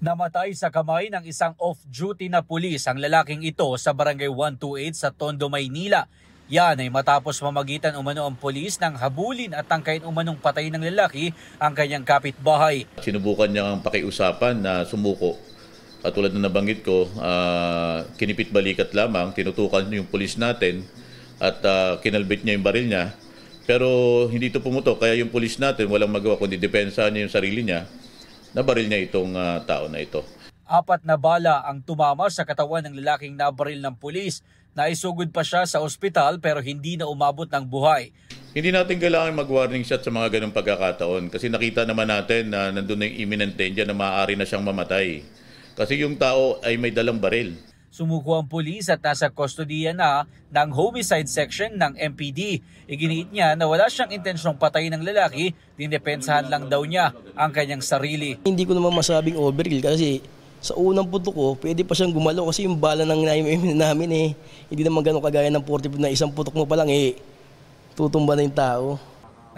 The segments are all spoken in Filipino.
Namatay sa kamay ng isang off-duty na pulis ang lalaking ito sa Barangay 128 sa Tondo, Maynila. Yan ay matapos mamagitan umano ang pulis ng habulin at tangkain umanong patay ng lalaki ang kanyang kapitbahay. Sinubukan niya ang pakiusapan na sumuko. At tulad na nabanggit ko, kinipit balikat lamang, tinutukan yung pulis natin at kinalbit niya yung baril niya. Pero hindi ito pumutok, kaya yung pulis natin walang magawa kundi depensahan niya yung sarili niya. Nabaril niya itong tao na ito. 4 na bala ang tumama sa katawan ng lalaking nabaril ng pulis. Naisugod pa siya sa ospital pero hindi na umabot ng buhay. Hindi natin kailangan mag-warning shot sa mga ganong pagkakataon kasi nakita naman natin na nandun na yung imminent danger na maaari na siyang mamatay. Kasi yung tao ay may dalang baril. Sumuko ang pulis at nasa kustodiya na ng homicide section ng MPD. Iginiit niya na wala siyang intensyong patayin ng lalaki, dinepensahan lang daw niya ang kanyang sarili. Hindi ko naman masabing overkill kasi sa unang putok ko, pwede pa siyang gumalaw kasi yung bala ng namin hindi naman ganun kagaya ng 40 na isang putok mo pa lang tutumba na yung tao.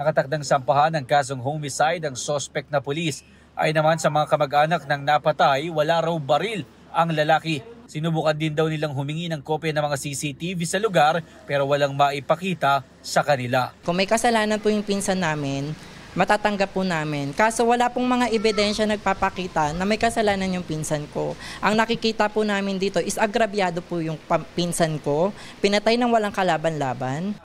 Nakatakdang sampahan ng kasong homicide ang suspect na pulis. Ay naman sa mga kamag-anak ng napatay, wala raw baril ang lalaki. Sinubukan din daw nilang humingi ng kopya ng mga CCTV sa lugar pero walang maipakita sa kanila. Kung may kasalanan po yung pinsan namin, matatanggap po namin. Kaso wala pong mga ebidensya nagpapakita na may kasalanan yung pinsan ko. Ang nakikita po namin dito is agrabyado po yung pinsan ko. Pinatay ng walang kalaban-laban.